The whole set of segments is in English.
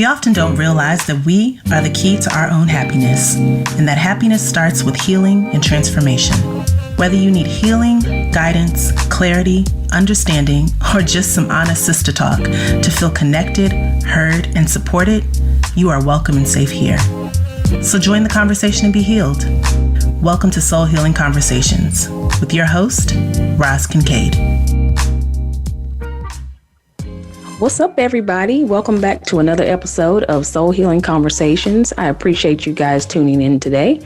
often don't realize that we are the key to our own happiness, and that happiness starts with healing and transformation. Whether you need healing, guidance, clarity, understanding, or just some honest sister talk to feel connected, heard, and supported, you are welcome and safe here. So join the conversation and be healed. Welcome to Soul Healing Conversations with your host, Roz Kincaid. What's up, everybody? Welcome back to another episode of Soul Healing Conversations. I appreciate you guys tuning in today.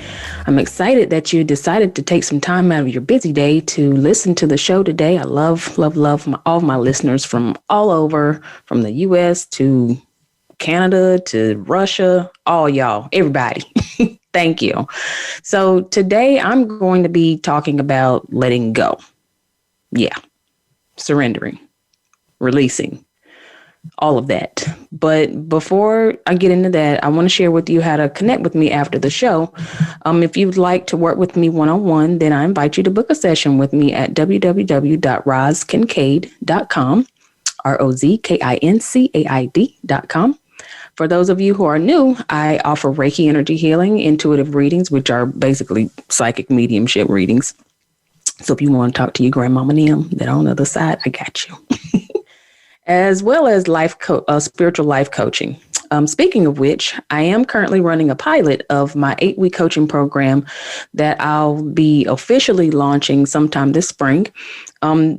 I'm excited that you decided to take some time out of your busy day to listen to the show today. I love all of my listeners from all over, from the U.S. to Canada to Russia, all y'all, everybody. Thank you. So today I'm going to be talking about letting go. Yeah, surrendering, releasing. All of that. But before I get into that, I want to share with you how to connect with me after the show. If you'd like to work with me one-on-one, then I invite you to book a session with me at www.rozkincaid.com, ROZKINCAID.com. For those of you who are new, I offer Reiki energy healing, intuitive readings, which are basically psychic mediumship readings. So if you want to talk to your grandmama Nim, that on the other side, I got you. As well as spiritual life coaching. Speaking of which, I am currently running a pilot of my 8-week coaching program that I'll be officially launching sometime this spring.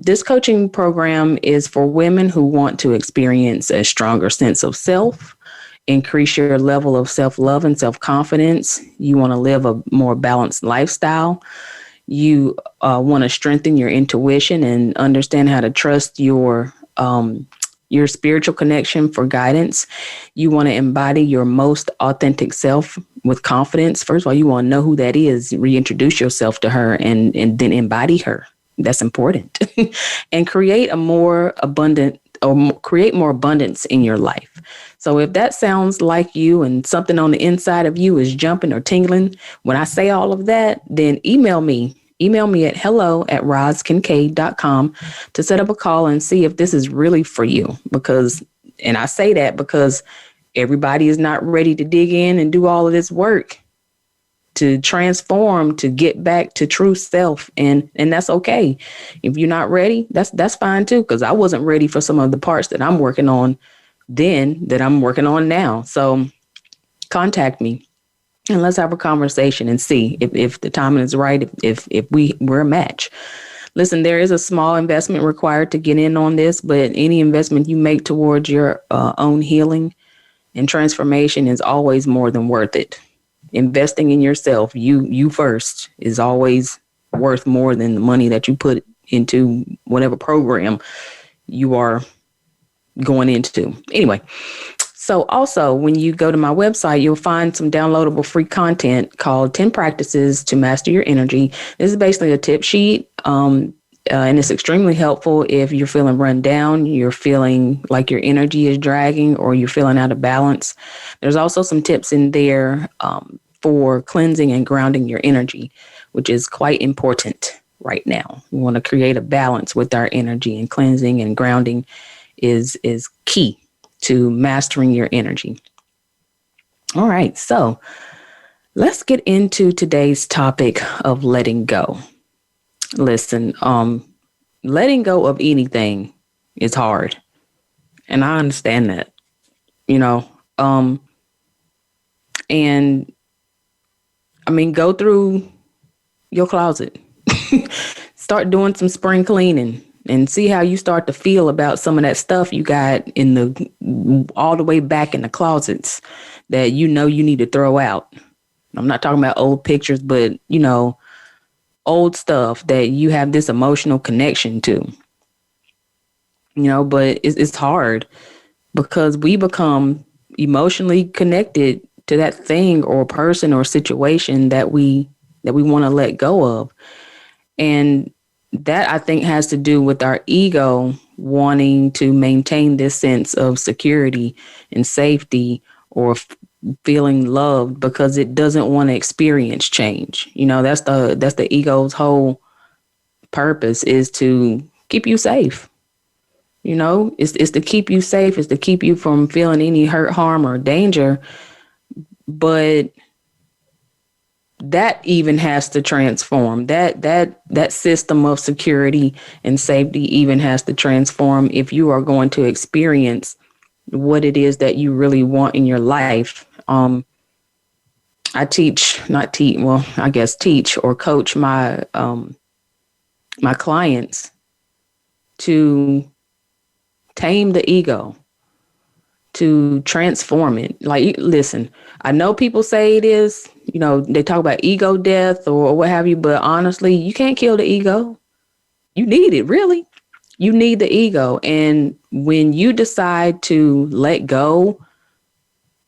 This coaching program is for women who want to experience a stronger sense of self, increase your level of self-love and self-confidence. You want to live a more balanced lifestyle. You want to strengthen your intuition and understand how to trust your spiritual connection for guidance. You want to embody your most authentic self with confidence. First of all, you want to know who that is, reintroduce yourself to her and then embody her. That's important. And create more abundance in your life. So if that sounds like you and something on the inside of you is jumping or tingling, when I say all of that, then email me. Email me at hello@rozkincaid.com to set up a call and see if this is really for you. And I say that because everybody is not ready to dig in and do all of this work to transform, to get back to true self. And that's okay. If you're not ready, that's fine too, because I wasn't ready for some of the parts that I'm working on then that I'm working on now. So contact me. And let's have a conversation and see if the timing is right, if we're a match. Listen, there is a small investment required to get in on this, but any investment you make towards your own healing and transformation is always more than worth it. Investing in yourself, you first, is always worth more than the money that you put into whatever program you are going into. Anyway. So also, when you go to my website, you'll find some downloadable free content called 10 Practices to Master Your Energy. This is basically a tip sheet, and it's extremely helpful if you're feeling run down, you're feeling like your energy is dragging, or you're feeling out of balance. There's also some tips in there for cleansing and grounding your energy, which is quite important right now. We want to create a balance with our energy, and cleansing and grounding is key to mastering your energy. All right, so let's get into today's topic of letting go. Listen, letting go of anything is hard, and I understand that, and I mean, go through your closet, start doing some spring cleaning, and see how you start to feel about some of that stuff you got all the way back in the closets that you need to throw out. I'm not talking about old pictures, but, old stuff that you have this emotional connection to. But it's hard because we become emotionally connected to that thing or person or situation that we want to let go of. And that, I think, has to do with our ego wanting to maintain this sense of security and safety, or feeling loved, because it doesn't want to experience change. That's the ego's whole purpose, is to keep you safe. You know, it's to keep you safe. It's to keep you from feeling any hurt, harm, or danger. But that even has to transform. That system of security and safety even has to transform if you are going to experience what it is that you really want in your life. I teach or coach my my clients to tame the ego, to transform it. Like, listen, I know people say it is, they talk about ego death or what have you, but honestly, you can't kill the ego. You need it, really. You need the ego. And when you decide to let go,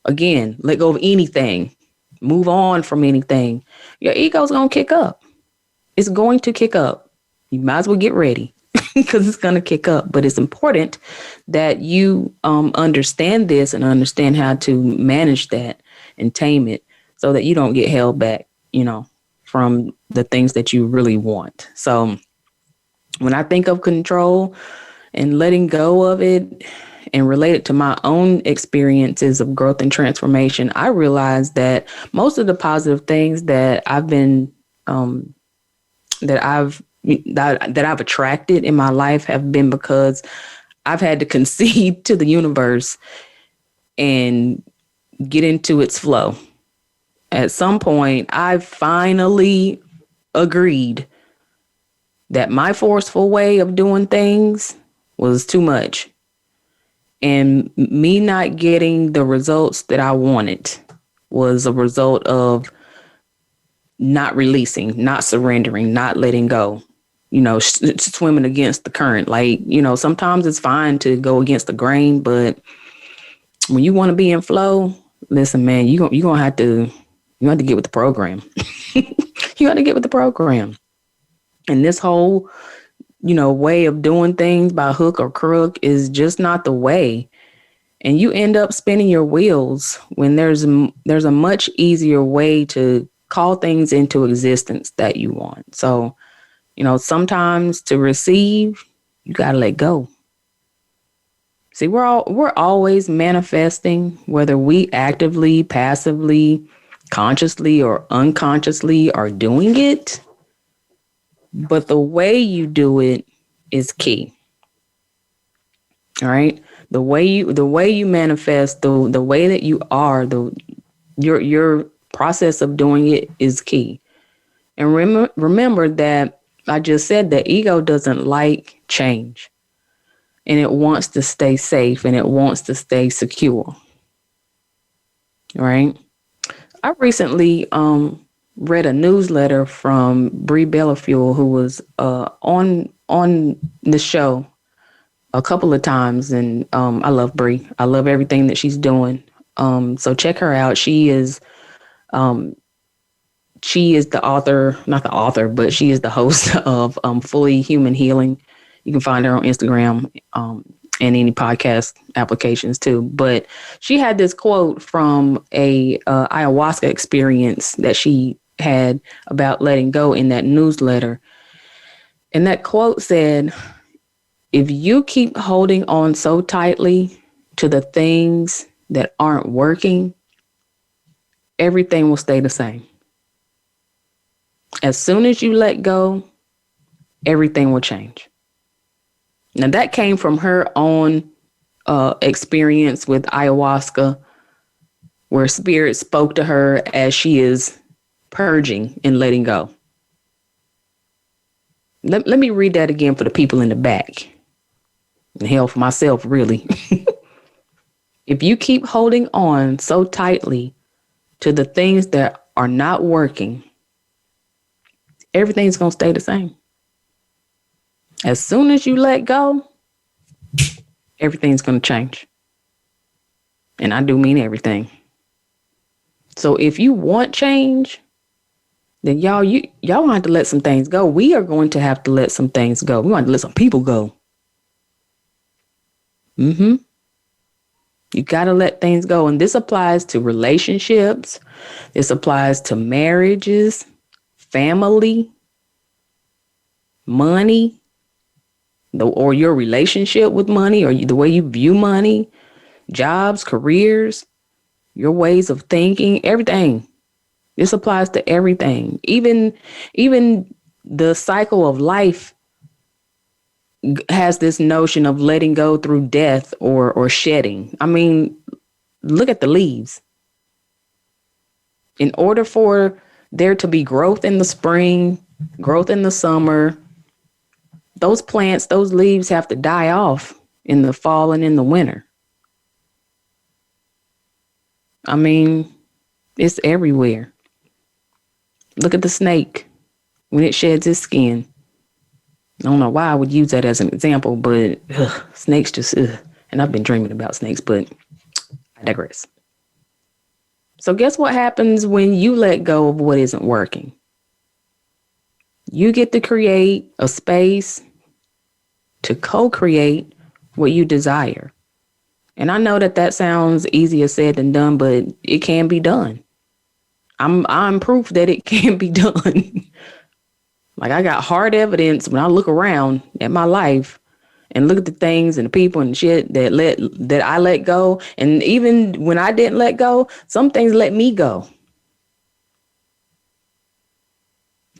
again, let go of anything, move on from anything, your ego's going to kick up. It's going to kick up. You might as well get ready because it's going to kick up. But it's important that you understand this and understand how to manage that and tame it so that you don't get held back, from the things that you really want. So when I think of control and letting go of it and relate it to my own experiences of growth and transformation, I realized that most of the positive things that I've been, that I've attracted in my life have been because I've had to concede to the universe and get into its flow. At some point, I finally agreed that my forceful way of doing things was too much. And me not getting the results that I wanted was a result of not releasing, not surrendering, not letting go, swimming against the current. Like, sometimes it's fine to go against the grain, but when you want to be in flow, listen, man, you're going to have to get with the program. You got to get with the program. And this whole, way of doing things by hook or crook is just not the way. And you end up spinning your wheels when there's a much easier way to call things into existence that you want. So, sometimes to receive, you got to let go. See, we're always manifesting, whether we actively, passively, consciously, or unconsciously are doing it. But the way you do it is key. All right. The way you manifest, the way that you are, your process of doing it is key. And remember that I just said that ego doesn't like change, and it wants to stay safe and it wants to stay secure. Right. I recently read a newsletter from Brie Bellafuel, who was on the show a couple of times, and I love Brie. I love everything that she's doing. So check her out. She is the author, not the author, but she is the host of Fully Human Healing. You can find her on Instagram and any podcast applications too. But she had this quote from a ayahuasca experience that she had about letting go in that newsletter. And that quote said, if you keep holding on so tightly to the things that aren't working, everything will stay the same. As soon as you let go, everything will change. Now, that came from her own experience with ayahuasca, where spirit spoke to her as she is purging and letting go. Let me read that again for the people in the back. And hell, for myself, really. If you keep holding on so tightly to the things that are not working, everything's going to stay the same. As soon as you let go, everything's going to change. And I do mean everything. So if you want change, then y'all gonna have to let some things go. We are going to have to let some things go. We want to let some people go. You got to let things go. And this applies to relationships. This applies to marriages, family, money, or your relationship with money, or the way you view money, jobs, careers, your ways of thinking, everything. This applies to everything. Even the cycle of life has this notion of letting go through death or shedding. I mean, look at the leaves. In order for there to be growth in the spring, growth in the summer, those plants, those leaves have to die off in the fall and in the winter. I mean, it's everywhere. Look at the snake when it sheds its skin. I don't know why I would use that as an example, but snakes just, and I've been dreaming about snakes, but I digress. So guess what happens when you let go of what isn't working? You get to create a space to co-create what you desire. And I know that sounds easier said than done, but it can be done. I'm proof that it can be done. Like, I got hard evidence when I look around at my life and look at the things and the people and shit that I let go. And even when I didn't let go, some things let me go.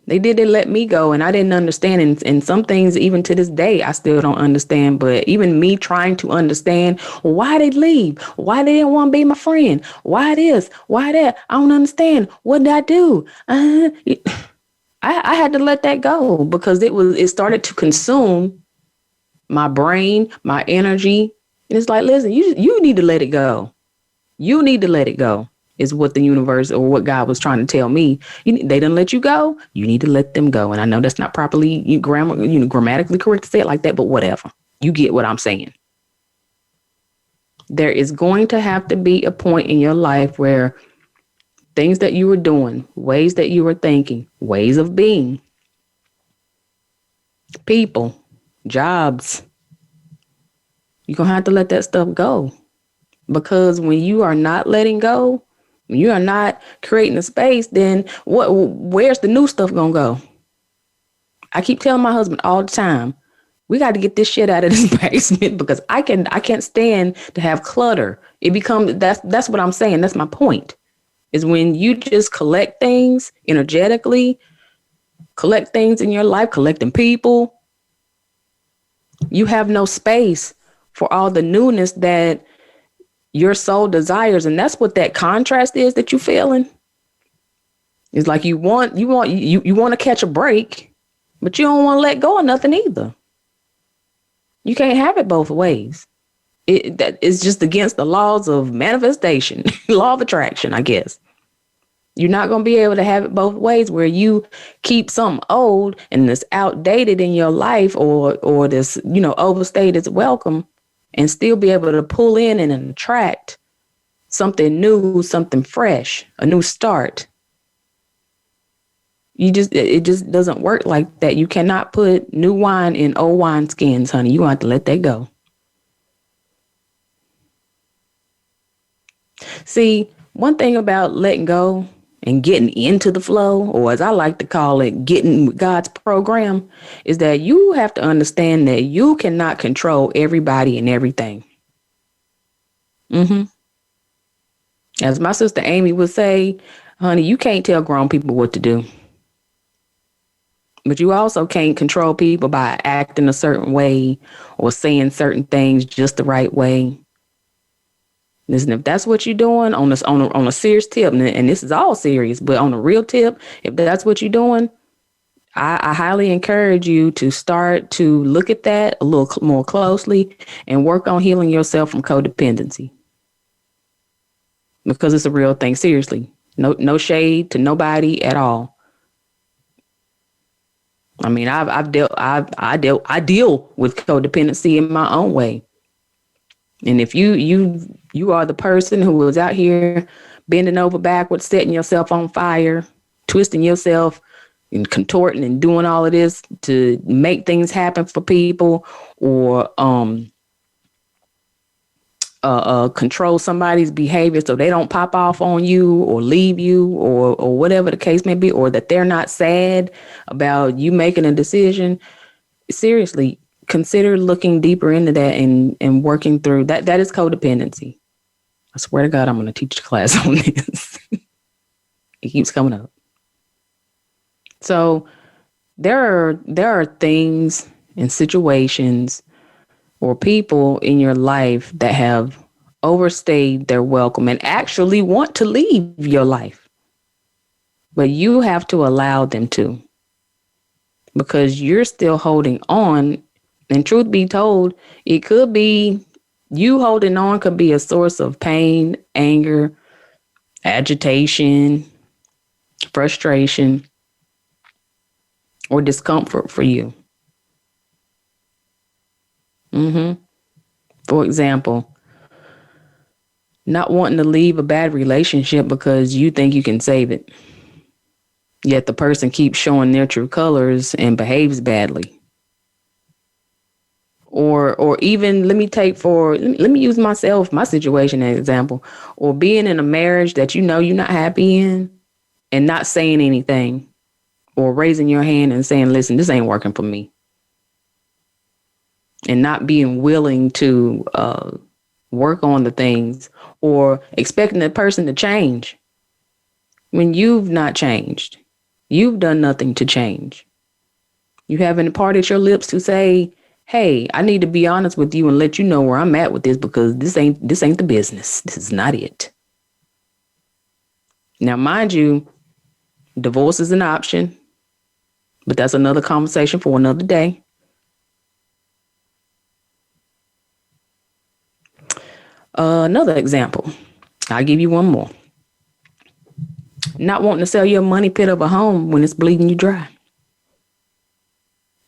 They let me go, and I didn't understand. And some things, even to this day, I still don't understand. But even me trying to understand why they leave, why they didn't want to be my friend, why this, why that, I don't understand. What did I do? I had to let that go because it started to consume my brain, my energy. And it's like, listen, you need to let it go. You need to let it go. Is what the universe or what God was trying to tell me. They didn't let you go. You need to let them go. And I know that's not properly grammatically correct to say it like that, but whatever. You get what I'm saying. There is going to have to be a point in your life where things that you were doing, ways that you were thinking, ways of being, people, jobs, you're going to have to let that stuff go. Because when you are not letting go, when you are not creating a space, then where's the new stuff going to go? I keep telling my husband all the time, we got to get this shit out of this basement because I can't stand to have clutter. It becomes, that's what I'm saying. That's my point, is when you just collect things energetically, collect things in your life, collecting people, you have no space for all the newness that your soul desires. And that's what that contrast is that you're feeling. It's like you want to catch a break, but you don't want to let go of nothing either. You can't have it both ways. That is just against the laws of manifestation, law of attraction, I guess. You're not going to be able to have it both ways, where you keep something old and it's outdated in your life, or this, overstayed its welcome, and still be able to pull in and attract something new, something fresh, a new start. It just doesn't work like that. You cannot put new wine in old wine skins, honey. You have to let that go. See, one thing about letting go and getting into the flow, or as I like to call it, getting with God's program, is that you have to understand that you cannot control everybody and everything. As my sister Amy would say, honey, you can't tell grown people what to do. But you also can't control people by acting a certain way or saying certain things just the right way. Listen, if that's what you're doing on a serious tip, and this is all serious, but on a real tip, if that's what you're doing, I highly encourage you to start to look at that a little more closely and work on healing yourself from codependency. Because it's a real thing. Seriously, no shade to nobody at all. I mean, I deal with codependency in my own way. And if you are the person who was out here bending over backwards, setting yourself on fire, twisting yourself and contorting and doing all of this to make things happen for people, or control somebody's behavior so they don't pop off on you or leave you, or whatever the case may be, or that they're not sad about you making a decision. Seriously, consider looking deeper into that and working through that. That is codependency. I swear to God, I'm going to teach a class on this. It keeps coming up. So there are things and situations or people in your life that have overstayed their welcome and actually want to leave your life. But you have to allow them to, because you're still holding on. And truth be told, it could be you holding on could be a source of pain, anger, agitation, frustration, or discomfort for you. For example, not wanting to leave a bad relationship because you think you can save it. Yet the person keeps showing their true colors and behaves badly. Or even let me use my situation as an example. Or being in a marriage that you know you're not happy in and not saying anything, or raising your hand and saying, listen, this ain't working for me. And not being willing to work on the things, or expecting the person to change when you've not changed. You've done nothing to change. You haven't parted your lips to say, hey, I need to be honest with you and let you know where I'm at with this, because this ain't the business. This is not it. Now, mind you, divorce is an option, but that's another conversation for another day. Another example. I'll give you one more. Not wanting to sell your money pit of a home when it's bleeding you dry.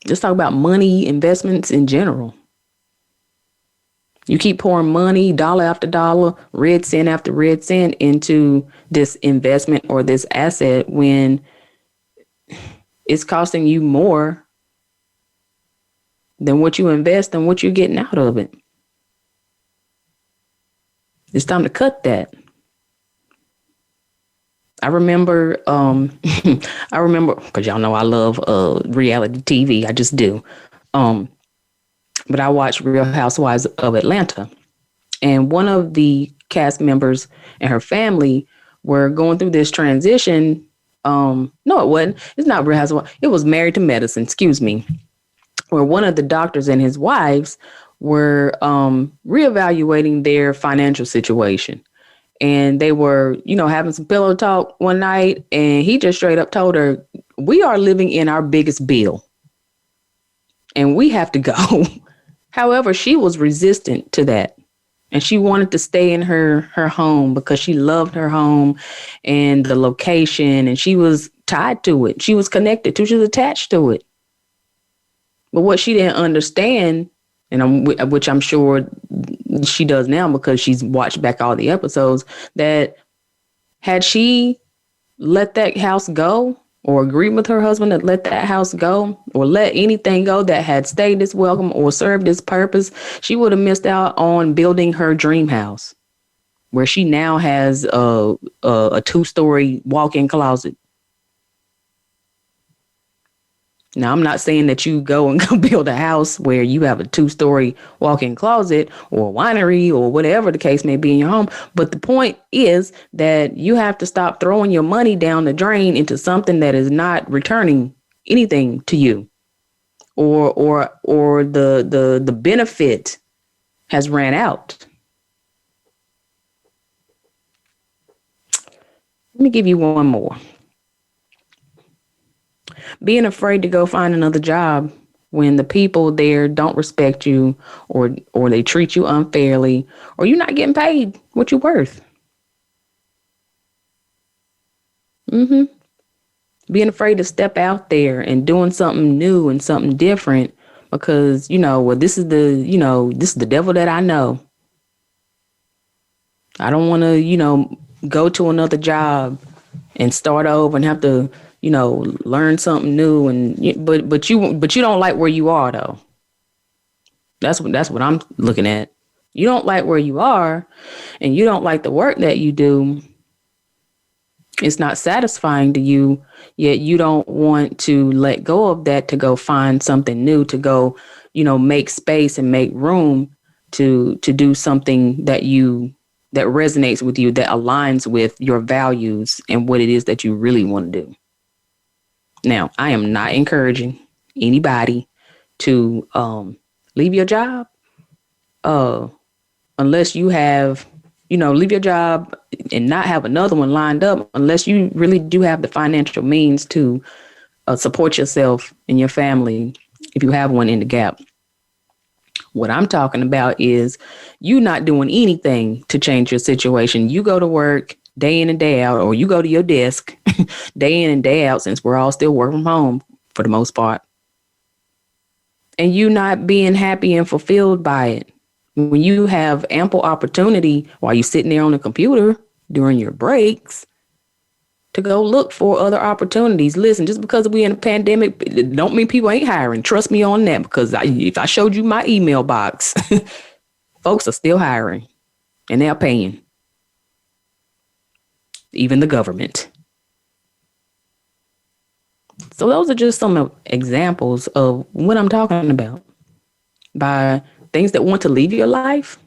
Just talk about money, investments in general. You keep pouring money, dollar after dollar, red cent after red cent into this investment or this asset when it's costing you more than what you invest and what you're getting out of it. It's time to cut that. I remember, because y'all know I love reality TV. I just do. But I watched Real Housewives of Atlanta. And one of the cast members and her family were going through this transition. No, it wasn't. It's not Real Housewives. It was Married to Medicine, excuse me. Where one of the doctors and his wives were reevaluating their financial situation. And they were, having some pillow talk one night. And he just straight up told her, we are living in our biggest bill and we have to go. However, she was resistant to that. And she wanted to stay in her home because she loved her home and the location. And she was tied to it. She was connected to, she was attached to it. But what she didn't understand, which I'm sure she does now because she's watched back all the episodes, that had she let that house go or agreed with her husband to let that house go or let anything go that had stayed this welcome or served this purpose, she would have missed out on building her dream house where she now has a 2-story walk-in closet. Now, I'm not saying that you go and go build a house where you have a 2-story walk-in closet or a winery or whatever the case may be in your home. But the point is that you have to stop throwing your money down the drain into something that is not returning anything to you, or the benefit has ran out. Let me give you one more. Being afraid to go find another job when the people there don't respect you or they treat you unfairly or you're not getting paid what you're worth. Being afraid to step out there and doing something new and something different because, this is the devil that I know. I don't want to, go to another job and start over and have to, learn something new. But you don't like where you are, though. That's what I'm looking at. You don't like where you are and you don't like the work that you do. It's not satisfying to you, yet you don't want to let go of that to go find something new, to go, make space and make room to do something that resonates with you, that aligns with your values and what it is that you really want to do. Now, I am not encouraging anybody to leave your job unless you have, leave your job and not have another one lined up, unless you really do have the financial means to support yourself and your family if you have one in the gap. What I'm talking about is you not doing anything to change your situation. You go to work day in and day out, or you go to your desk day in and day out, since we're all still working from home for the most part, and you not being happy and fulfilled by it. When you have ample opportunity while you're sitting there on the computer during your breaks to go look for other opportunities. Listen, just because we in a pandemic, don't mean people ain't hiring. Trust me on that, because if I showed you my email box, folks are still hiring and they're paying. Even the government. So those are just some examples of what I'm talking about. By things that want to leave your life,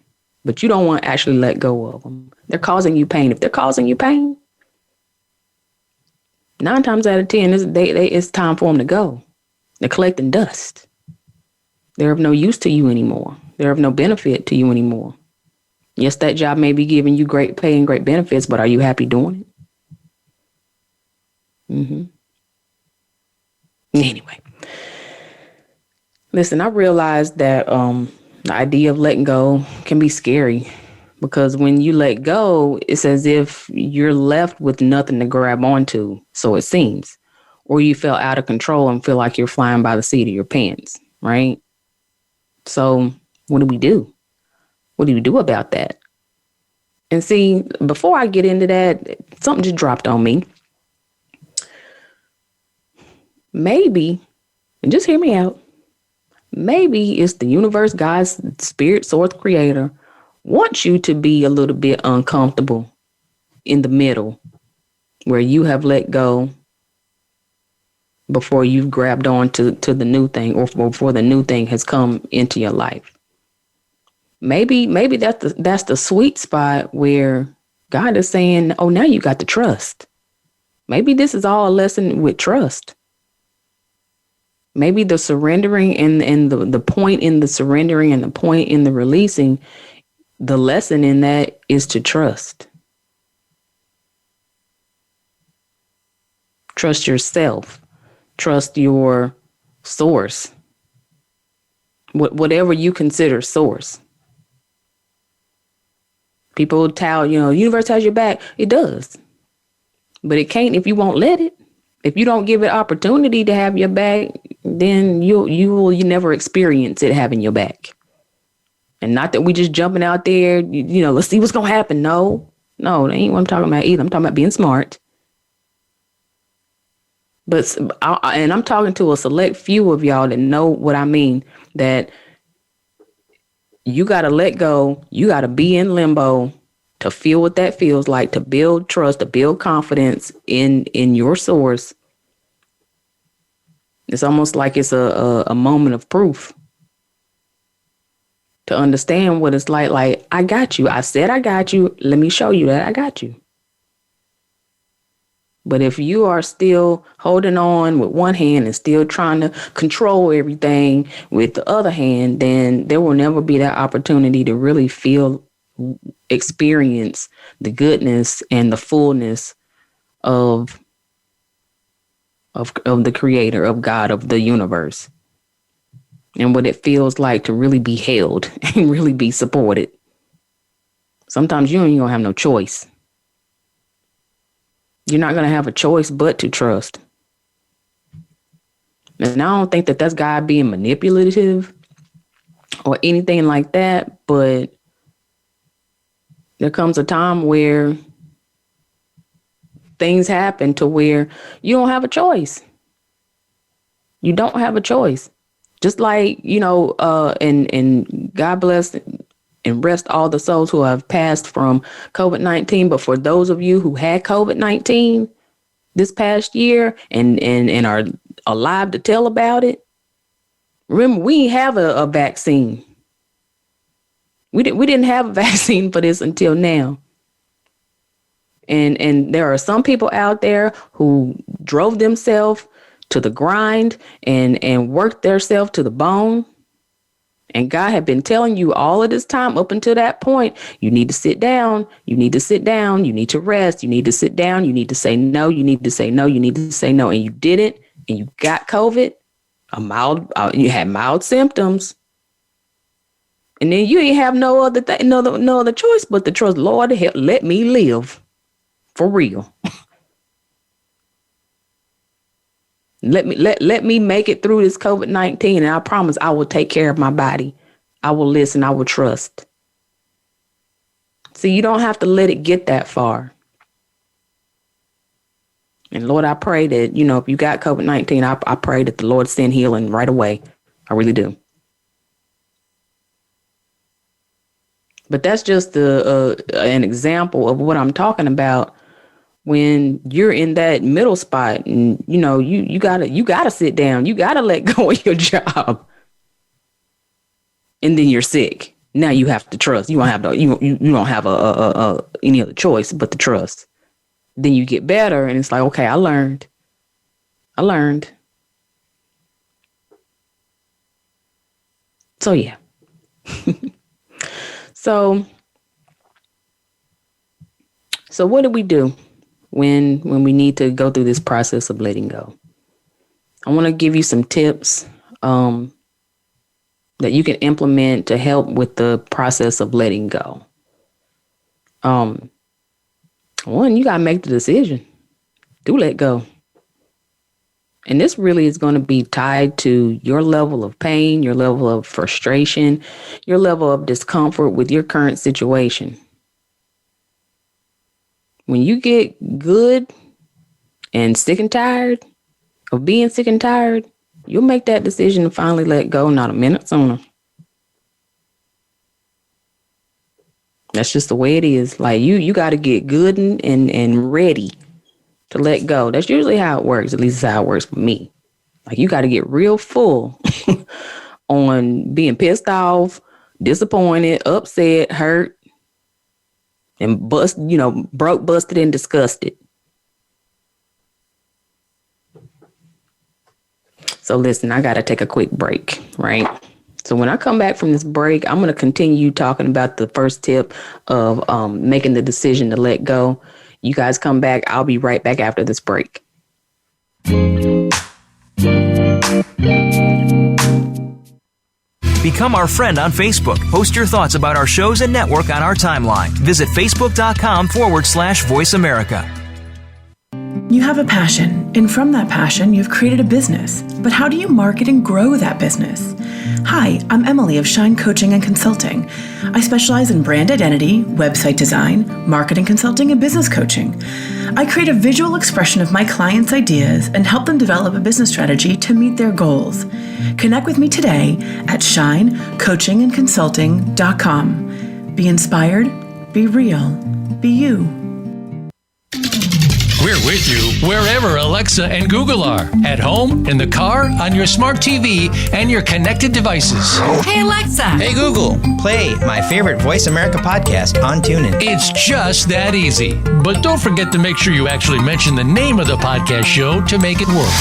but you don't want to actually let go of them. They're causing you pain. If they're causing you pain, 9 times out of 10, it's time for them to go. They're collecting dust. They're of no use to you anymore. They're of no benefit to you anymore. Yes, that job may be giving you great pay and great benefits, but are you happy doing it? Anyway, listen, I realized that the idea of letting go can be scary, because when you let go, it's as if you're left with nothing to grab onto, so it seems, or you feel out of control and feel like you're flying by the seat of your pants, right? So what do we do? What do you do about that? And see, before I get into that, something just dropped on me. Maybe, and just hear me out, maybe it's the universe, God's spirit, source, creator, wants you to be a little bit uncomfortable in the middle, where you have let go before you've grabbed on to the new thing, or before the new thing has come into your life. Maybe that's the sweet spot where God is saying, oh, now you got to trust. Maybe this is all a lesson with trust. Maybe the surrendering and the point in the surrendering and the point in the releasing, the lesson in that is to trust. Trust yourself. Trust your source. Whatever you consider source. People tell, the universe has your back. It does. But it can't if you won't let it. If you don't give it opportunity to have your back, then you never experience it having your back. And not that we just jumping out there, let's see what's going to happen. No, that ain't what I'm talking about either. I'm talking about being smart. And I'm talking to a select few of y'all that know what I mean, that you got to let go. You got to be in limbo to feel what that feels like, to build trust, to build confidence in your source. It's almost like it's a moment of proof to understand what it's like. Like, I got you. I said I got you. Let me show you that I got you. But if you are still holding on with one hand and still trying to control everything with the other hand, then there will never be that opportunity to really experience the goodness and the fullness of the creator, of God, of the universe, and what it feels like to really be held and really be supported. Sometimes you ain't gonna have no choice. You're not going to have a choice but to trust. And I don't think that that's God being manipulative or anything like that, but there comes a time where things happen to where you don't have a choice. You don't have a choice. Just like, and God bless and rest all the souls who have passed from COVID-19. But for those of you who had COVID-19 this past year and are alive to tell about it, Remember, we didn't have a vaccine. We didn't have a vaccine for this until now. And there are some people out there who drove themselves to the grind and worked themselves to the bone. And God had been telling you all of this time up until that point, you need to sit down. You need to sit down. You need to rest. You need to sit down. You need to say no. You need to say no. You need to say no. And you didn't. And you got COVID. You had mild symptoms. And then you ain't have no other choice but to trust, Lord, let me live. For real. Let me make it through this COVID-19, and I promise I will take care of my body. I will listen. I will trust. See, you don't have to let it get that far. And Lord, I pray that, if you got COVID-19, I pray that the Lord send healing right away. I really do. But that's just an example of what I'm talking about. When you're in that middle spot and, you gotta sit down, you gotta let go of your job. And then you're sick. Now you have to trust. You don't have any other choice but to trust. Then you get better and it's like, okay, I learned. So yeah. So what do we do when we need to go through this process of letting go? I want to give you some tips that you can implement to help with the process of letting go. One, you got to make the decision to let go. And this really is going to be tied to your level of pain, your level of frustration, your level of discomfort with your current situation. When you get good and sick and tired of being sick and tired, you'll make that decision to finally let go, not a minute sooner. That's just the way it is. Like you got to get good and ready to let go. That's usually how it works. At least that's how it works for me. Like you got to get real full on being pissed off, disappointed, upset, hurt, and broke, busted, and disgusted. So listen, I got to take a quick break, right? So when I come back from this break, I'm going to continue talking about the first tip of making the decision to let go. You guys come back. I'll be right back after this break. Become our friend on Facebook. Post your thoughts about our shows and network on our timeline. Visit facebook.com/Voice America. You have a passion, and from that passion, you've created a business. But how do you market and grow that business? Hi, I'm Emily of Shine Coaching and Consulting. I specialize in brand identity, website design, marketing consulting, and business coaching. I create a visual expression of my clients' ideas and help them develop a business strategy to meet their goals. Connect with me today at shinecoachingandconsulting.com. Be inspired, be real, be you. We're with you wherever Alexa and Google are. At home, in the car, on your smart TV, and your connected devices. Hey, Alexa. Hey, Google. Play my favorite Voice America podcast on TuneIn. It's just that easy. But don't forget to make sure you actually mention the name of the podcast show to make it work.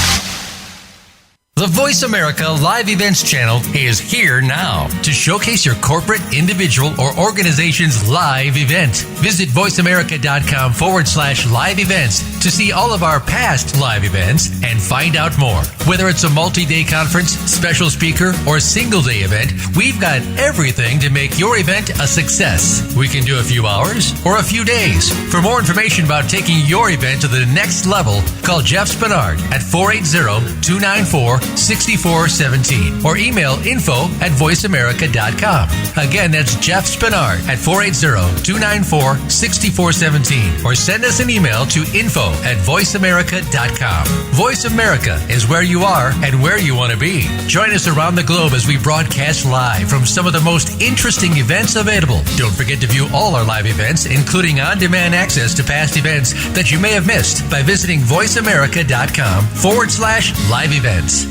The Voice America Live Events channel is here now to showcase your corporate, individual, or organization's live event. Visit voiceamerica.com/live events to see all of our past live events and find out more. Whether it's a multi-day conference, special speaker, or single-day event, we've got everything to make your event a success. We can do a few hours or a few days. For more information about taking your event to the next level, call Jeff Spinard at 480-294-6417 or email info@voiceamerica.com. Again, that's Jeff Spinard at 480-294-6417 or send us an email to info@voiceamerica.com. Voice America is where you are and where you want to be. Join us around the globe as we broadcast live from some of the most interesting events available. Don't forget to view all our live events, including on-demand access to past events that you may have missed by visiting voiceamerica.com/live events.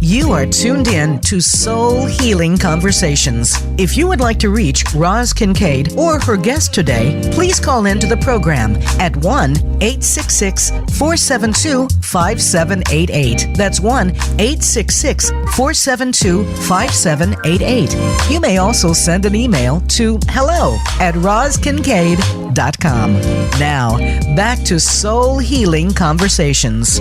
You are tuned in to Soul Healing Conversations. If you would like to reach Roz Kincaid or her guest today, please call into the program at 1-866-472-5788. That's 1-866-472-5788. You may also send an email to hello@rozkincaid.com. Now, back to Soul Healing Conversations.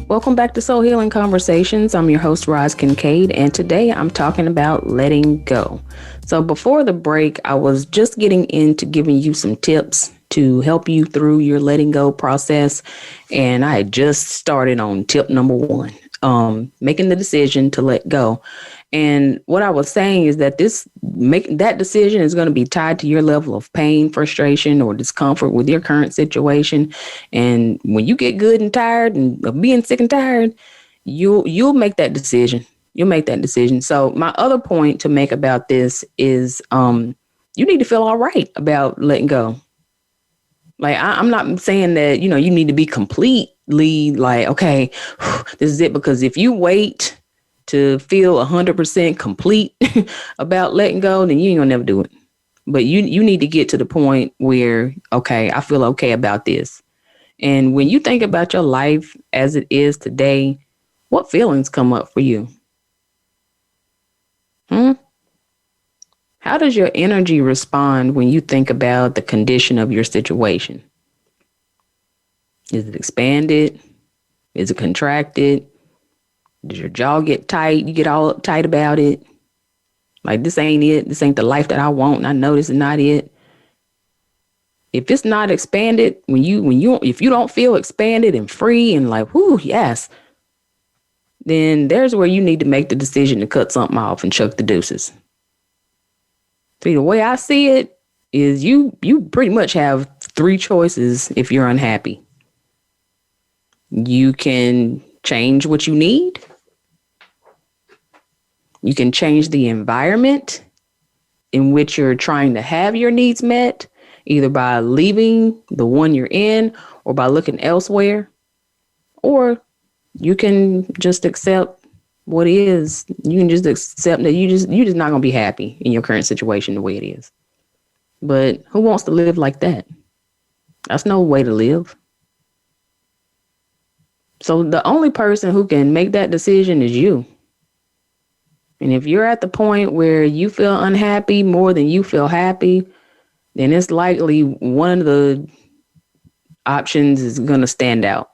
Welcome back to Soul Healing Conversations. I'm your host, Raz Kincaid, and today I'm talking about letting go. So before the break, I was just getting into giving you some tips to help you through your letting go process. And I had just started on tip number 1, making the decision to let go. And what I was saying is that that decision is going to be tied to your level of pain, frustration, or discomfort with your current situation. And when you get good and tired and of being sick and tired, you'll make that decision. You'll make that decision. So my other point to make about this is you need to feel all right about letting go. Like, I'm not saying that, you need to be completely like, okay, this is it. Because if you wait to feel 100% complete about letting go, then you ain't gonna never do it. But you need to get to the point where, okay, I feel okay about this. And when you think about your life as it is today, what feelings come up for you? How does your energy respond when you think about the condition of your situation? Is it expanded? Is it contracted? Does your jaw get tight? You get all uptight about it? Like, this ain't it. This ain't the life that I want. And I know this is not it. If it's not expanded, if you don't feel expanded and free and like, whoo, yes, then there's where you need to make the decision to cut something off and chuck the deuces. See, the way I see it is you pretty much have 3 choices if you're unhappy. You can change what you need. You can change the environment in which you're trying to have your needs met, either by leaving the one you're in or by looking elsewhere. Or you can just accept what is. You can just accept that you're just not going to be happy in your current situation the way it is. But who wants to live like that? That's no way to live. So the only person who can make that decision is you. And if you're at the point where you feel unhappy more than you feel happy, then it's likely one of the options is going to stand out.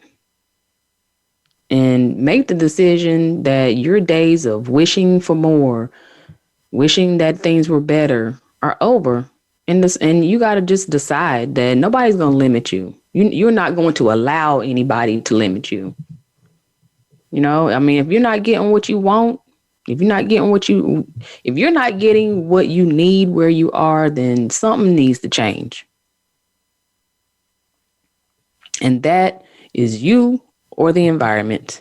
And make the decision that your days of wishing for more, wishing that things were better, are over. And you got to just decide that nobody's going to limit you. You're not going to allow anybody to limit you. If you're not getting what you want, if you're not getting what you need where you are, then something needs to change. And that is you or the environment.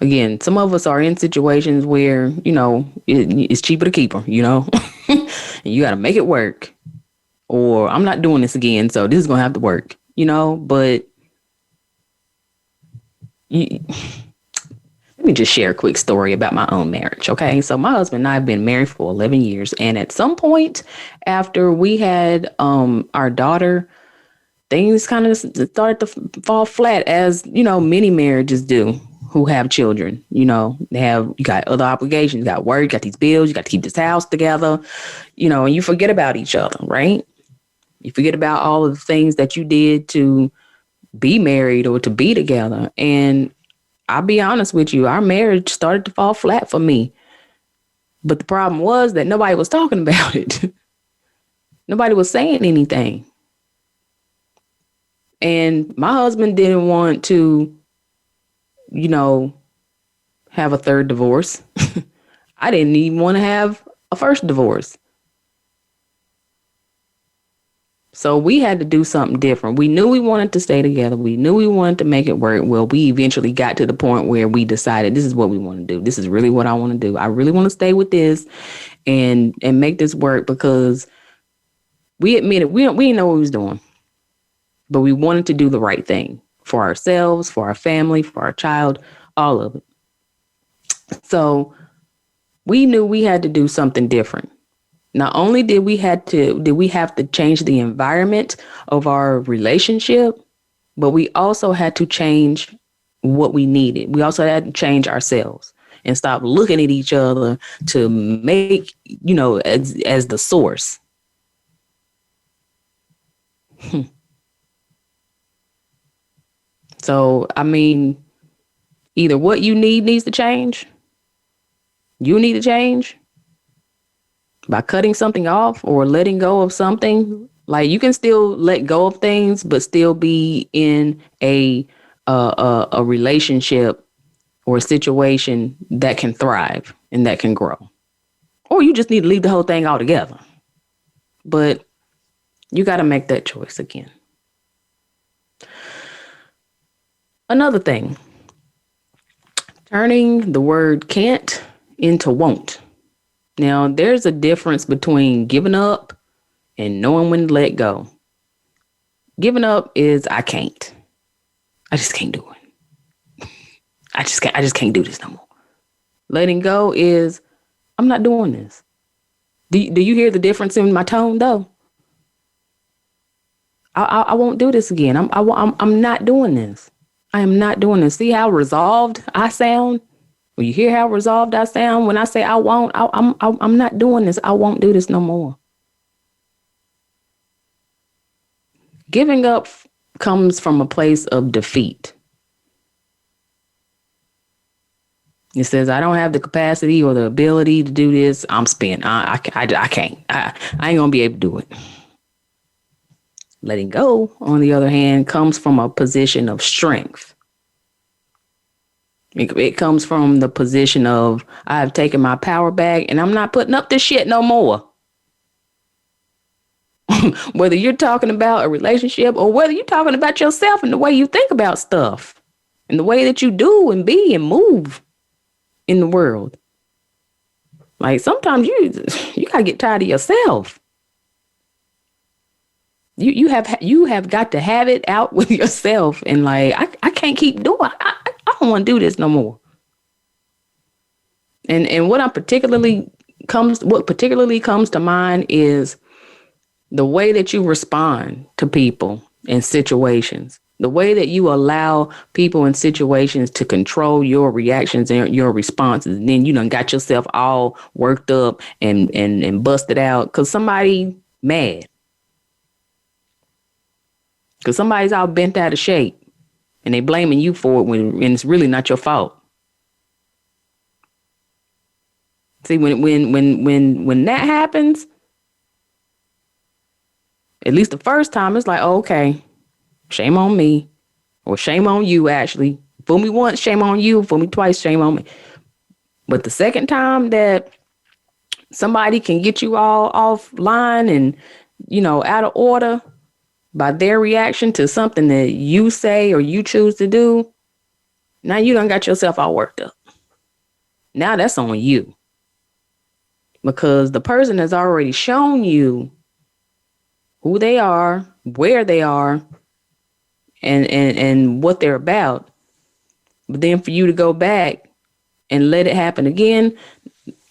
Again, some of us are in situations where, it's cheaper to keep them, and you got to make it work. Or I'm not doing this again, so this is going to have to work, but let me just share a quick story about my own marriage, okay? So my husband and I have been married for 11 years, and at some point after we had our daughter, things kind of started to fall flat, as, many marriages do who have children. You got other obligations, you got work, you got these bills, you got to keep this house together, and you forget about each other, right? You forget about all of the things that you did to be married or to be together. And I'll be honest with you, our marriage started to fall flat for me. But the problem was that nobody was talking about it. Nobody was saying anything. And my husband didn't want to, have a third divorce. I didn't even want to have a first divorce. So we had to do something different. We knew we wanted to stay together. We knew we wanted to make it work. Well, we eventually got to the point where we decided this is what we want to do. This is really what I want to do. I really want to stay with this and make this work, because we admitted we didn't know what we was doing, but we wanted to do the right thing for ourselves, for our family, for our child, all of it. So we knew we had to do something different. Not only did we have to change the environment of our relationship, but we also had to change what we needed. We also had to change ourselves and stop looking at each other to make, as the source. So, I mean, either what you need needs to change. You need to change by cutting something off or letting go of something. Like, you can still let go of things, but still be in a relationship or a situation that can thrive and that can grow. Or you just need to leave the whole thing altogether. But you got to make that choice again. Another thing, turning the word can't into won't. Now, there's a difference between giving up and knowing when to let go. Giving up is I can't. I just can't do it. I just can't do this no more. Letting go is I'm not doing this. Do you hear the difference in my tone though? I won't do this again. I'm not doing this. I am not doing this. See how resolved I sound? When you hear how resolved I sound when I say I won't, I'm not doing this. I won't do this no more. Giving up comes from a place of defeat. It says, I don't have the capacity or the ability to do this. I'm spent. I can't. I ain't going to be able to do it. Letting go, on the other hand, comes from a position of strength. It comes from the position of, I have taken my power back and I'm not putting up this shit no more. Whether you're talking about a relationship or whether you're talking about yourself and the way you think about stuff and the way that you do and be and move in the world. Like sometimes you gotta get tired of yourself. You have got to have it out with yourself and like I can't keep doing. I don't want to do this no more. And what particularly comes to mind is the way that you respond to people in situations, the way that you allow people in situations to control your reactions and your responses. And then you done got yourself all worked up and busted out because somebody mad. Because somebody's all bent out of shape and they blaming you for it when it's really not your fault. See, when that happens, at least the first time, it's like, oh, okay, shame on me. Or shame on you, actually. Fool me once, shame on you. Fool me twice, shame on me. But the second time that somebody can get you all offline and, out of order by their reaction to something that you say or you choose to do, now you done got yourself all worked up. Now that's on you. Because the person has already shown you who they are, where they are, and what they're about. But then for you to go back and let it happen again,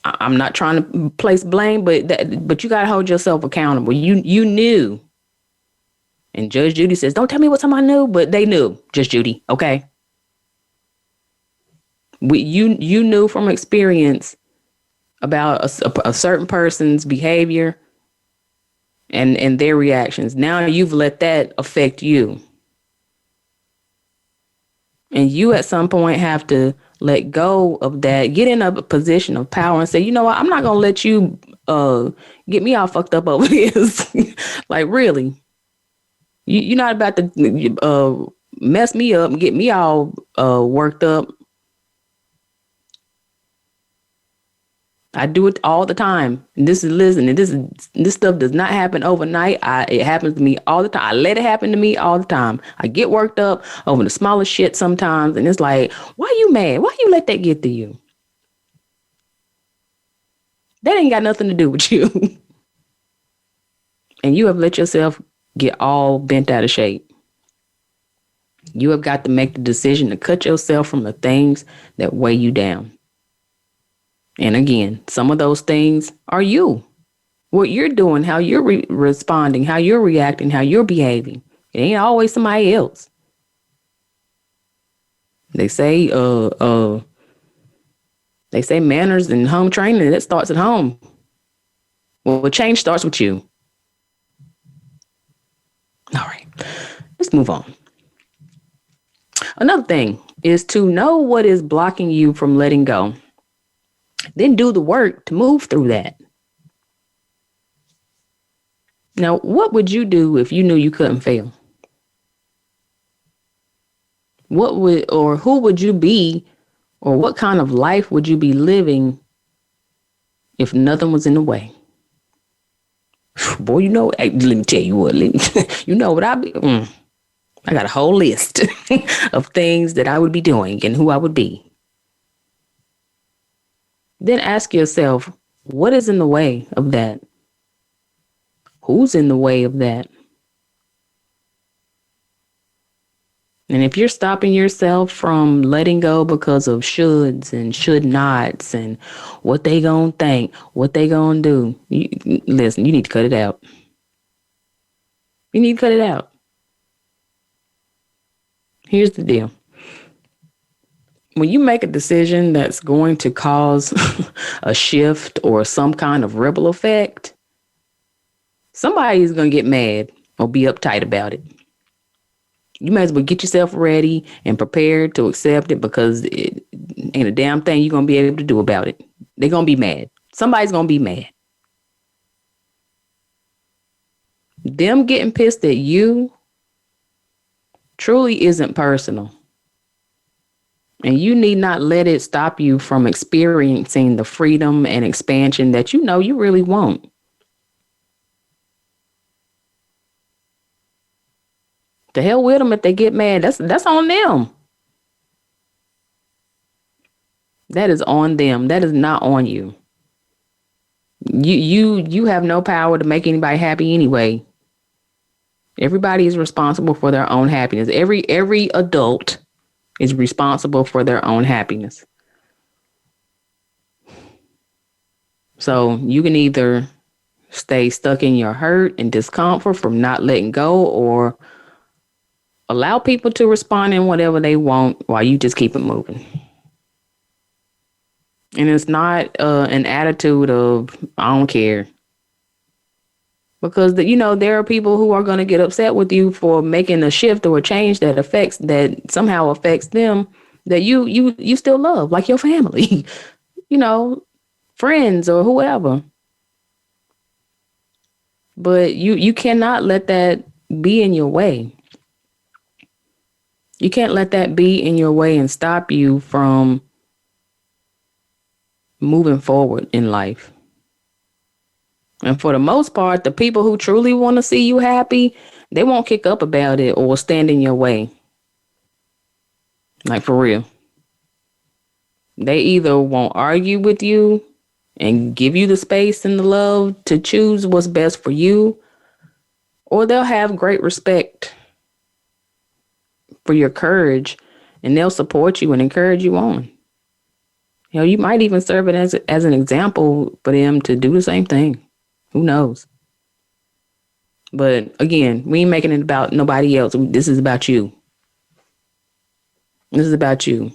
I'm not trying to place blame, but you got to hold yourself accountable. You knew. And Judge Judy says, don't tell me what somebody knew, but they knew, Judge Judy, okay? You knew from experience about a certain person's behavior and their reactions. Now you've let that affect you. And you at some point have to let go of that, get in a position of power and say, you know what, I'm not going to let you get me all fucked up over this. Like, really? You're not about to mess me up and get me all worked up. I do it all the time. And this stuff does not happen overnight. It happens to me all the time. I let it happen to me all the time. I get worked up over the smallest shit sometimes. And it's like, why you mad? Why you let that get to you? That ain't got nothing to do with you. And you have let yourself get all bent out of shape. You have got to make the decision to cut yourself from the things that weigh you down. And again, some of those things are you. What you're doing, how you're responding, how you're reacting, how you're behaving. It ain't always somebody else. They say manners and home training, that starts at home. Well, change starts with you. All right, let's move on. Another thing is to know what is blocking you from letting go. Then do the work to move through that. Now, what would you do if you knew you couldn't fail? Who would you be, or what kind of life would you be living if nothing was in the way? Boy, let me tell you what, you know what I'd be. I got a whole list of things that I would be doing and who I would be. Then ask yourself, what is in the way of that? Who's in the way of that? And if you're stopping yourself from letting go because of shoulds and should nots and what they gonna think, what they gonna do, listen, you need to cut it out. You need to cut it out. Here's the deal. When you make a decision that's going to cause a shift or some kind of ripple effect, somebody is going to get mad or be uptight about it. You might as well get yourself ready and prepared to accept it, because it ain't a damn thing you're going to be able to do about it. They're going to be mad. Somebody's going to be mad. Them getting pissed at you truly isn't personal. And you need not let it stop you from experiencing the freedom and expansion that you know you really want. The hell with them if they get mad. That's on them. That is on them. That is not on you. You have no power to make anybody happy anyway. Everybody is responsible for their own happiness. Every adult is responsible for their own happiness. So you can either stay stuck in your hurt and discomfort from not letting go, or allow people to respond in whatever they want while you just keep it moving. And it's not an attitude of, I don't care. Because, there are people who are going to get upset with you for making a shift or a change that somehow affects them, that you still love, like your family, friends or whoever. But you cannot let that be in your way. You can't let that be in your way and stop you from moving forward in life. And for the most part, the people who truly want to see you happy, they won't kick up about it or stand in your way. Like, for real. They either won't argue with you and give you the space and the love to choose what's best for you, or they'll have great respect for your courage, and they'll support you and encourage you on. You might even serve it as an example for them to do the same thing. Who knows? But again, we ain't making it about nobody else. This is about you. This is about you.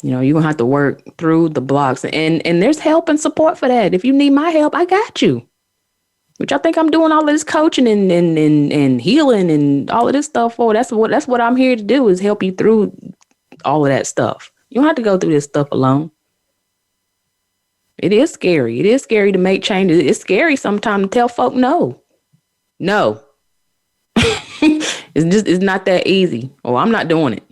You're going to have to work through the blocks, and there's help and support for that. If you need my help, I got you. Which I think I'm doing all of this coaching and healing and all of this stuff for. That's what I'm here to do, is help you through all of that stuff. You don't have to go through this stuff alone. It is scary. It is scary to make changes. It's scary sometimes to tell folk no. No. It's not that easy. Oh, I'm not doing it.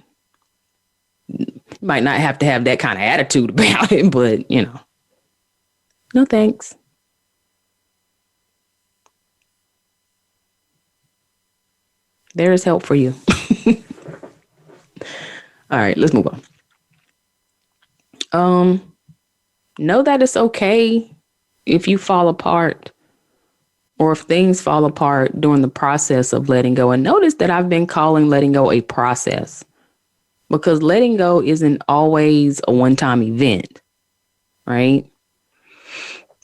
You might not have to have that kind of attitude about it, but no thanks. There is help for you. All right, let's move on. Know that it's okay if you fall apart or if things fall apart during the process of letting go. And notice that I've been calling letting go a process, because letting go isn't always a one-time event, right?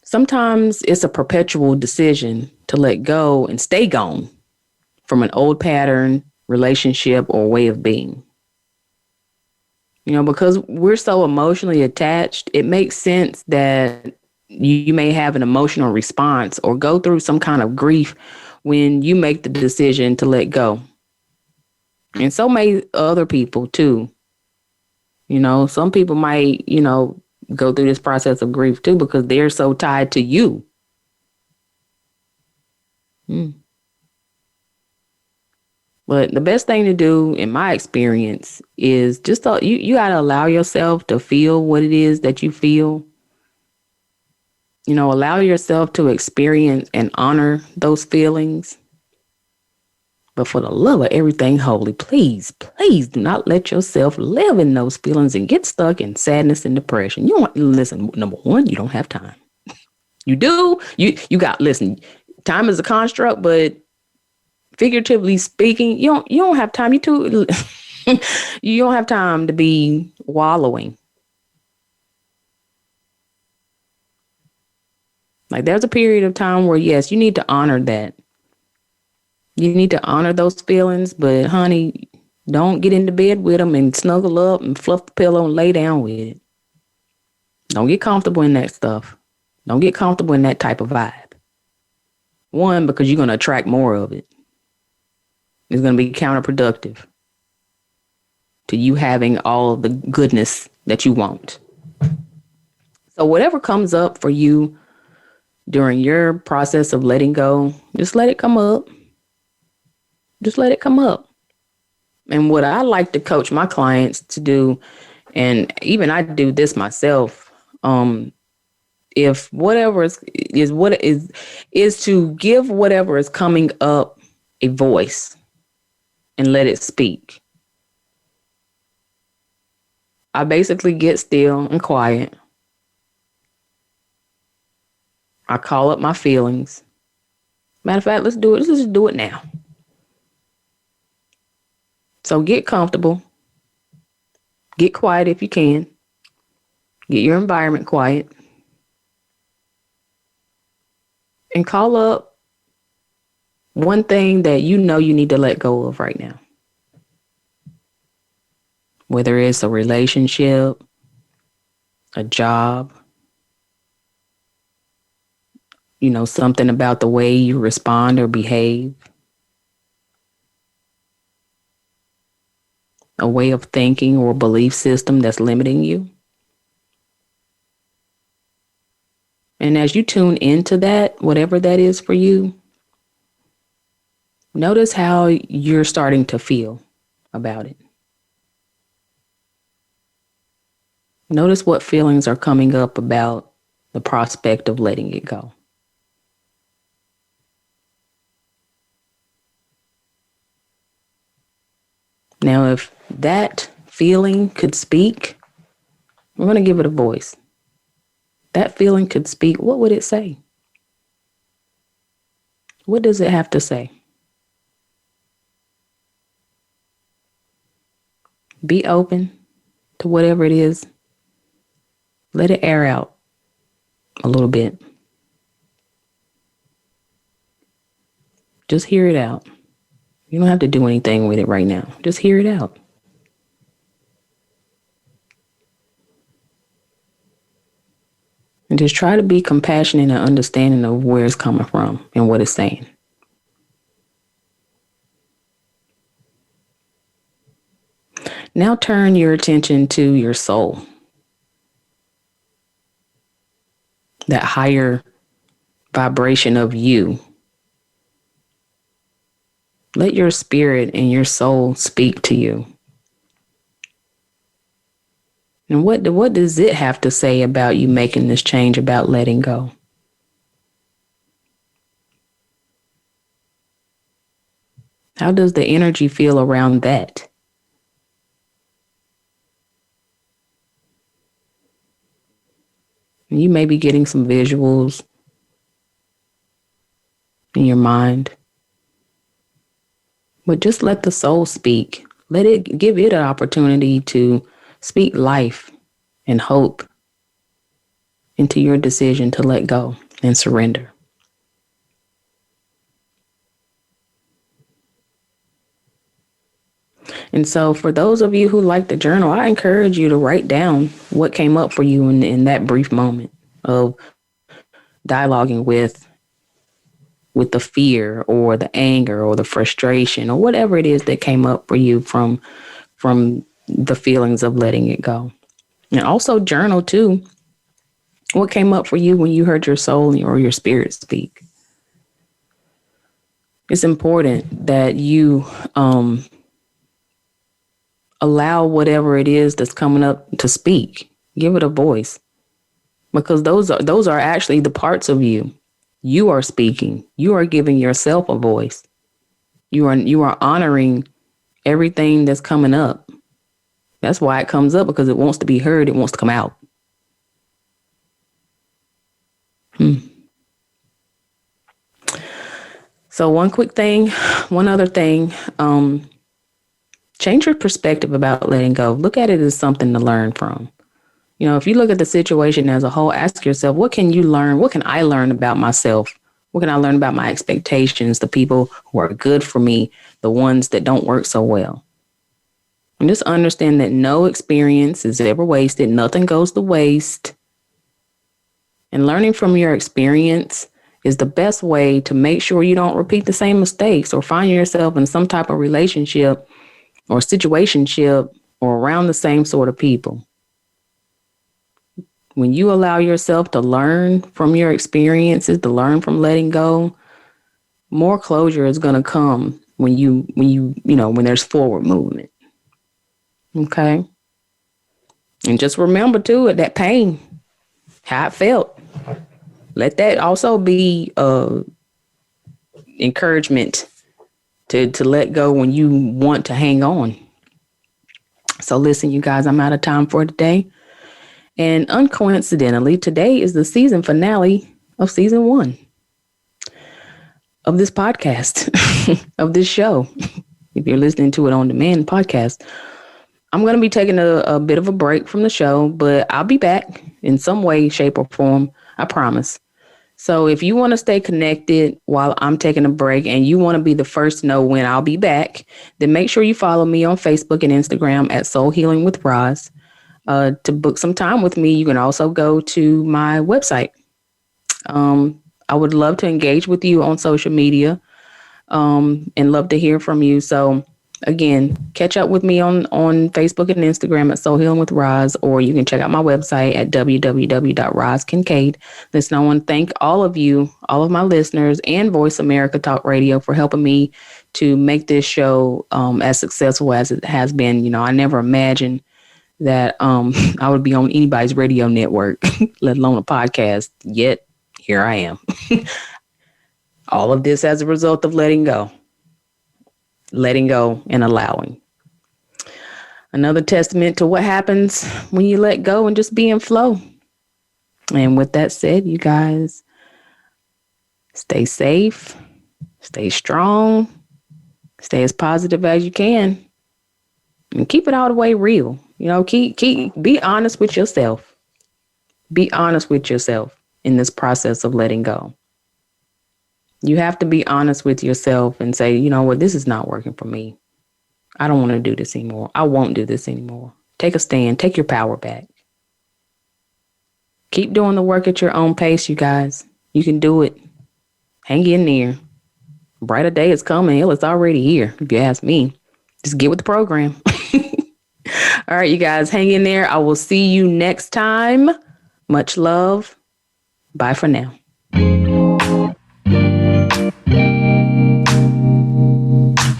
Sometimes it's a perpetual decision to let go and stay gone from an old pattern, relationship, or way of being. Because we're so emotionally attached, it makes sense that you may have an emotional response or go through some kind of grief when you make the decision to let go. And so may other people too. Some people might, go through this process of grief too, because they're so tied to you. But the best thing to do, in my experience, is just you got to allow yourself to feel what it is that you feel. Allow yourself to experience and honor those feelings. But for the love of everything holy, please, please do not let yourself live in those feelings and get stuck in sadness and depression. Listen, number one, you don't have time. You do. Listen, time is a construct, but figuratively speaking, you don't have time. You don't have time to be wallowing. Like, there's a period of time where, yes, you need to honor that. You need to honor those feelings, but honey, don't get into bed with them and snuggle up and fluff the pillow and lay down with it. Don't get comfortable in that stuff. Don't get comfortable in that type of vibe. One, because you're going to attract more of it. It's going to be counterproductive to you having all of the goodness that you want. So whatever comes up for you during your process of letting go, just let it come up. Just let it come up. And what I like to coach my clients to do, and even I do this myself, if whatever is to give whatever is coming up a voice and let it speak. I basically get still and quiet. I call up my feelings. Matter of fact, let's do it. Let's just do it now. So get comfortable. Get quiet if you can. Get your environment quiet. And call up one thing that you know you need to let go of right now. Whether it's a relationship, a job, something about the way you respond or behave, a way of thinking or belief system that's limiting you. And as you tune into that, whatever that is for you, notice how you're starting to feel about it. Notice what feelings are coming up about the prospect of letting it go. Now, if that feeling could speak, we're going to give it a voice. That feeling could speak, what would it say? What does it have to say? Be open to whatever it is. Let it air out a little bit. Just hear it out. You don't have to do anything with it right now. Just hear it out. And just try to be compassionate and understanding of where it's coming from and what it's saying. Now turn your attention to your soul. That higher vibration of you. Let your spirit and your soul speak to you. And what does it have to say about you making this change, about letting go? How does the energy feel around that? You may be getting some visuals. in your mind. But just let the soul speak. Give it an opportunity to speak life and hope into your decision to let go and surrender. And so for those of you who like the journal, I encourage you to write down what came up for you in that brief moment of dialoguing with the fear or the anger or the frustration or whatever it is that came up for you from the feelings of letting it go. And also journal too, what came up for you when you heard your soul or your spirit speak. It's important that you allow whatever it is that's coming up to speak. Give it a voice, because those are actually the parts of you. You are speaking. You are giving yourself a voice. You are honoring everything that's coming up. That's why it comes up, because it wants to be heard. It wants to come out. So one other thing, change your perspective about letting go. Look at it as something to learn from. If you look at the situation as a whole, ask yourself, what can you learn? What can I learn about myself? What can I learn about my expectations, the people who are good for me, the ones that don't work so well? And just understand that no experience is ever wasted. Nothing goes to waste. And learning from your experience is the best way to make sure you don't repeat the same mistakes or find yourself in some type of relationship or situationship or around the same sort of people. When you allow yourself to learn from your experiences, to learn from letting go, more closure is going to come when there's forward movement. Okay. And just remember too, that pain, how it felt. Let that also be encouragement to let go when you want to hang on. So listen, you guys, I'm out of time for today. And uncoincidentally, today is the season finale of season 1 of this podcast, of this show. If you're listening to it on demand podcast, I'm going to be taking a bit of a break from the show, but I'll be back in some way, shape, or form. I promise. So if you want to stay connected while I'm taking a break and you want to be the first to know when I'll be back, then make sure you follow me on Facebook and Instagram at Soul Healing with Roz. To book some time with me, you can also go to my website. I would love to engage with you on social media and love to hear from you. So again, catch up with me on Facebook and Instagram at Soul Healing with Roz, or you can check out my website at www.rozkincaid. Listen, I want to thank all of you, all of my listeners, and Voice America Talk Radio for helping me to make this show as successful as it has been. I never imagined that I would be on anybody's radio network, let alone a podcast. Yet here I am. All of this as a result of letting go and allowing. Another testament to what happens when you let go and just be in flow. And with that said, you guys, stay safe, stay strong, stay as positive as you can, and keep it all the way real. Be honest with yourself. Be honest with yourself in this process of letting go. You have to be honest with yourself and say, you know what, this is not working for me. I don't want to do this anymore. I won't do this anymore. Take a stand. Take your power back. Keep doing the work at your own pace, you guys. You can do it. Hang in there. Brighter day is coming. Hell, it's already here, if you ask me. Just get with the program. All right, you guys, hang in there. I will see you next time. Much love. Bye for now.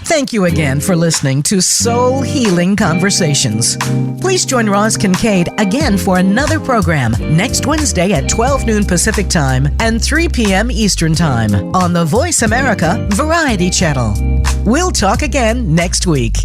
Thank you again for listening to Soul Healing Conversations. Please join Roz Kincaid again for another program next Wednesday at 12 noon Pacific Time and 3 p.m. Eastern Time on the Voice America Variety Channel. We'll talk again next week.